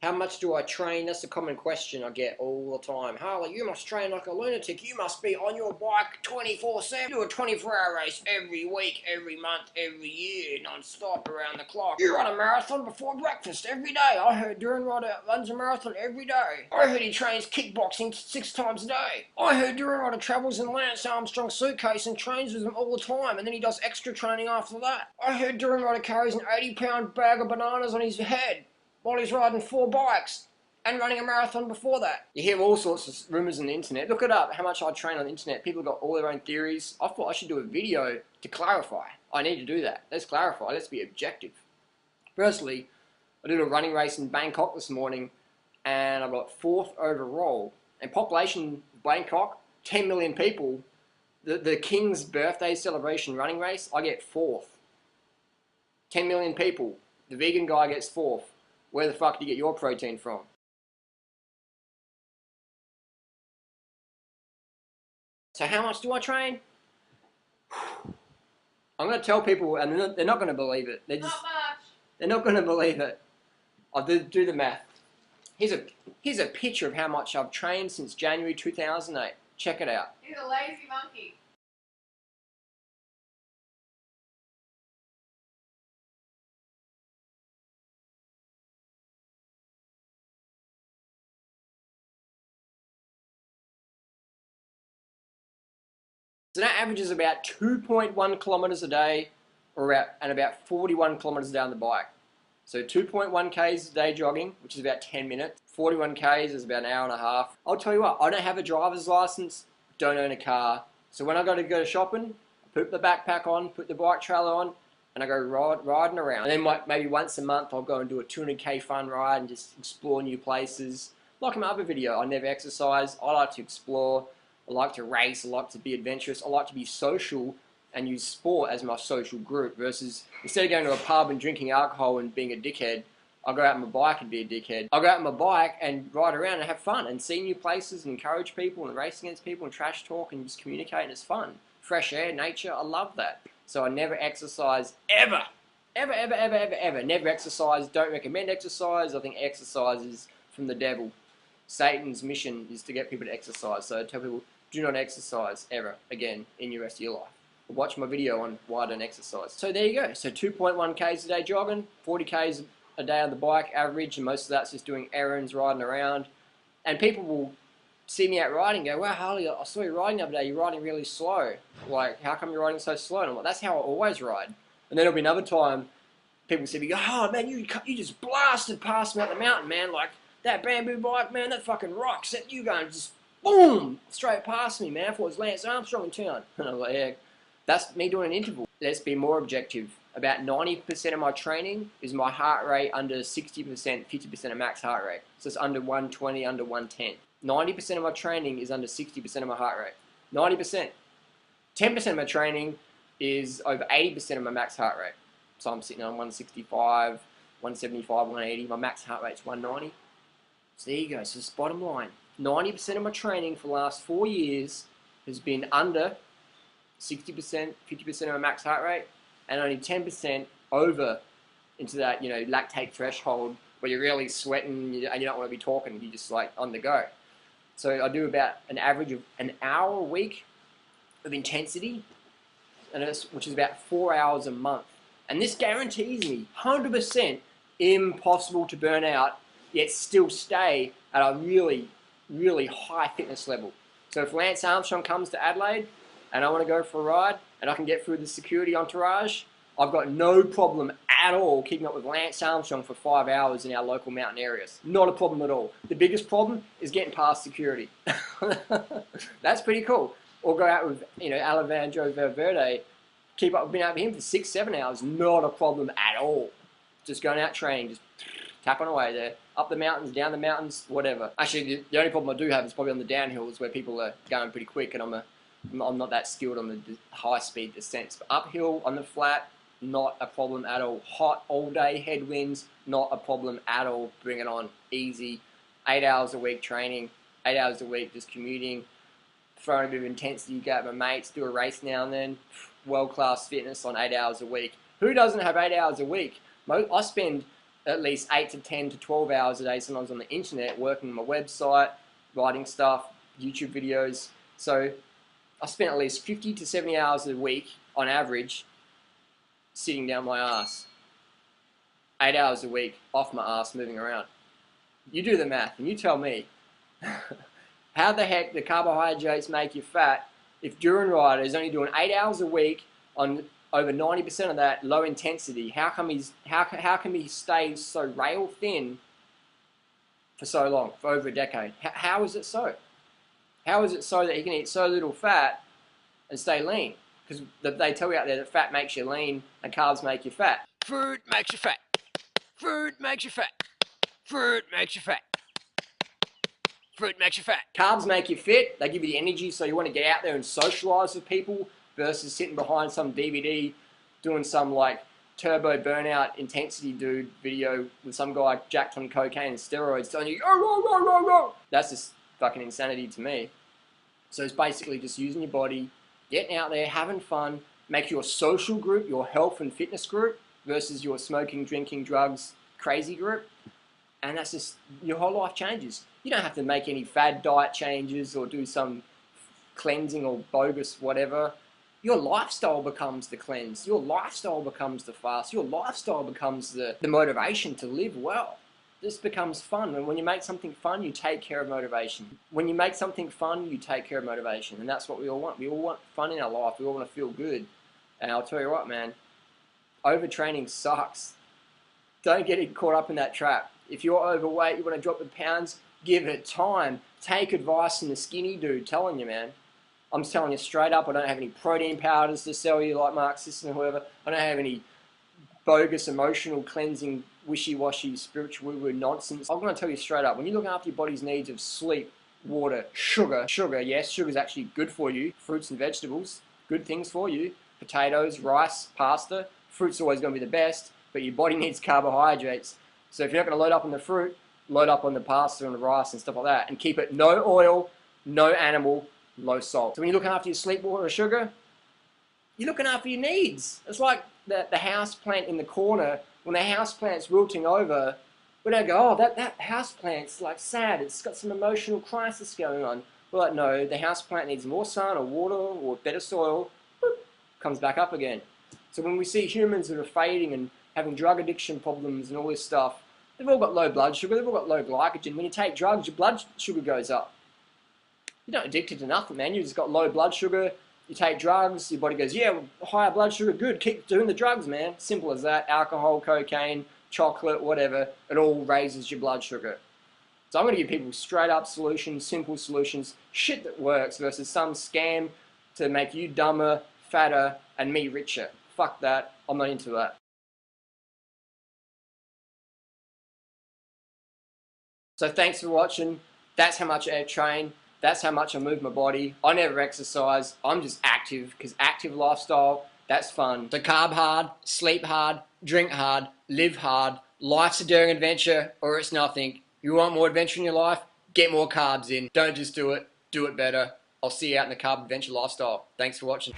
How much do I train? That's a common question I get all the time. Harley, you must train like a lunatic. You must be on your bike 24/7. Do a 24-hour race every week, every month, every year, non-stop around the clock. You run a marathon before breakfast every day. I heard Duran Rider runs a marathon every day. I heard he trains kickboxing 6 times a day. I heard Duran Rider travels in Lance Armstrong's suitcase and trains with him all the time, and then he does extra training after that. I heard Duran Rider carries an 80-pound bag of bananas on his head while he's riding 4 bikes and running a marathon before that. You hear all sorts of rumours on the internet. Look it up, how much I train on the internet. People have got all their own theories. I thought I should do a video to clarify. I need to do that. Let's clarify. Let's be objective. Firstly, I did a running race in Bangkok this morning and I got 4th overall. And population Bangkok, 10 million people. The King's birthday celebration running race, I get 4th. 10 million people. The vegan guy gets 4th. Where the fuck do you get your protein from? So how much do I train? I'm going to tell people, and they're not going to believe it. They're not going to believe it. I'll do the math. Here's a picture of how much I've trained since January 2008. Check it out. He's a lazy monkey. So that averages about 2.1 kilometres a day, and about 41 kilometres a day on the bike. So 2.1 k's a day jogging, which is about 10 minutes. 41 k's is about an hour and a half. I'll tell you what, I don't have a driver's license, don't own a car. So when I go to shopping, I put the backpack on, put the bike trailer on, and I go riding around. And then maybe once a month I'll go and do a 200k fun ride and just explore new places. Like in my other video, I never exercise, I like to explore. I like to race, I like to be adventurous, I like to be social and use sport as my social group versus instead of going to a pub and drinking alcohol and being a dickhead, I'll go out on my bike and be a dickhead. I'll go out on my bike and ride around and have fun and see new places and encourage people and race against people and trash talk and just communicate and it's fun. Fresh air, nature, I love that. So I never exercise ever. Ever, ever, ever, ever, ever. Never exercise, don't recommend exercise. I think exercise is from the devil. Satan's mission is to get people to exercise. So I tell people, do not exercise ever again in the rest of your life. Watch my video on why I don't exercise. So there you go. So 2.1 k's a day jogging, 40 k's a day on the bike average, and most of that's just doing errands, riding around. And people will see me out riding and go, wow, Harley, I saw you riding the other day. You're riding really slow. Like, how come you're riding so slow? And I'm like, that's how I always ride. And then there'll be another time people see me go, oh man, you just blasted past me up the mountain, man. Like, that bamboo bike, man, that fucking rocks. You going just boom, straight past me, man. I thought it was Lance Armstrong in town. And I was like, yeah, that's me doing an interval. Let's be more objective. About 90% of my training is my heart rate under 60%, 50% of max heart rate. So it's under 120, under 110. 90% of my training is under 60% of my heart rate. 90%. 10% of my training is over 80% of my max heart rate. So I'm sitting on 165, 175, 180. My max heart rate's 190. So there you go. So it's bottom line. 90% of my training for the last 4 years has been under 60%, 50% of my max heart rate, and only 10% over into that, you know, lactate threshold where you're really sweating and you don't want to be talking, you're just like on the go. So I do about an average of an hour a week of intensity, which is about 4 hours a month. And this guarantees me 100% impossible to burn out, yet still stay at a really, really high fitness level. So if Lance Armstrong comes to Adelaide and I want to go for a ride and I can get through the security entourage, I've got no problem at all keeping up with Lance Armstrong for 5 hours in our local mountain areas. Not a problem at all. The biggest problem is getting past security. That's pretty cool. Or go out with, you know, Alejandro Valverde, keep up, been out with him for 6, 7 hours. Not a problem at all. Just going out training, just tapping away there. Up the mountains, down the mountains, whatever. Actually, the only problem I do have is probably on the downhills where people are going pretty quick and I'm not that skilled on the high-speed descents. But uphill, on the flat, not a problem at all. Hot all day, headwinds, not a problem at all. Bring it on, easy. 8 hours a week training, 8 hours a week just commuting, throwing a bit of intensity, go out with my mates, do a race now and then. World-class fitness on 8 hours a week. Who doesn't have 8 hours a week? I spend at least 8 to 10 to 12 hours a day, sometimes on the internet, working on my website, writing stuff, YouTube videos. So I spent at least 50 to 70 hours a week on average sitting down my ass. 8 hours a week off my ass moving around. You do the math and you tell me how the heck the carbohydrates make you fat if Duran Rider is only doing 8 hours a week on over 90% of that low intensity. How can he stay so rail thin for so long, for over a decade? How is it so? How is it so that he can eat so little fat and stay lean? Because they tell you out there that fat makes you lean and carbs make you fat. Food makes you fat. Food makes you fat. Food makes you fat. Fruit makes you fat. Carbs make you fit. They give you the energy so you want to get out there and socialize with people versus sitting behind some DVD doing some like turbo burnout intensity dude video with some guy jacked on cocaine and steroids telling you, oh. That's just fucking insanity to me. So it's basically just using your body, getting out there, having fun, make your social group, your health and fitness group versus your smoking, drinking, drugs, crazy group. And that's just, your whole life changes. You don't have to make any fad diet changes or do some cleansing or bogus whatever. Your lifestyle becomes the cleanse. Your lifestyle becomes the fast. Your lifestyle becomes the motivation to live well. This becomes fun. And when you make something fun, you take care of motivation. When you make something fun, you take care of motivation. And that's what we all want. We all want fun in our life. We all want to feel good. And I'll tell you what, man, overtraining sucks. Don't get caught up in that trap. If you're overweight, you want to drop the pounds, give it time. Take advice from the skinny dude telling you, man. I'm telling you straight up, I don't have any protein powders to sell you like Mark Sisson or whoever. I don't have any bogus emotional cleansing, wishy-washy, spiritual woo-woo nonsense. I'm going to tell you straight up, when you're looking after your body's needs of sleep, water, sugar, yes, sugar is actually good for you. Fruits and vegetables, good things for you. Potatoes, rice, pasta. Fruit's always going to be the best, but your body needs carbohydrates. So if you're not going to load up on the fruit, load up on the pasta and the rice and stuff like that. And keep it no oil, no animal, low salt. So when you're looking after your sleep, water, sugar, you're looking after your needs. It's like the house plant in the corner. When the house plant's wilting over, we don't go, oh, that house plant's like sad. It's got some emotional crisis going on. We're like, no, the house plant needs more sun or water or better soil. Boop, comes back up again. So when we see humans that are fading and having drug addiction problems and all this stuff, they've all got low blood sugar, they've all got low glycogen. When you take drugs, your blood sugar goes up. You're not addicted to nothing, man. You've just got low blood sugar. You take drugs, your body goes, yeah, higher blood sugar, good. Keep doing the drugs, man. Simple as that. Alcohol, cocaine, chocolate, whatever. It all raises your blood sugar. So I'm going to give people straight up solutions, simple solutions, shit that works versus some scam to make you dumber, fatter, and me richer. Fuck that. I'm not into that. So thanks for watching. That's how much I train. That's how much I move my body. I never exercise. I'm just active because active lifestyle, that's fun. So carb hard, sleep hard, drink hard, live hard. Life's a daring adventure or it's nothing. You want more adventure in your life? Get more carbs in. Don't just do it better. I'll see you out in the carb adventure lifestyle. Thanks for watching.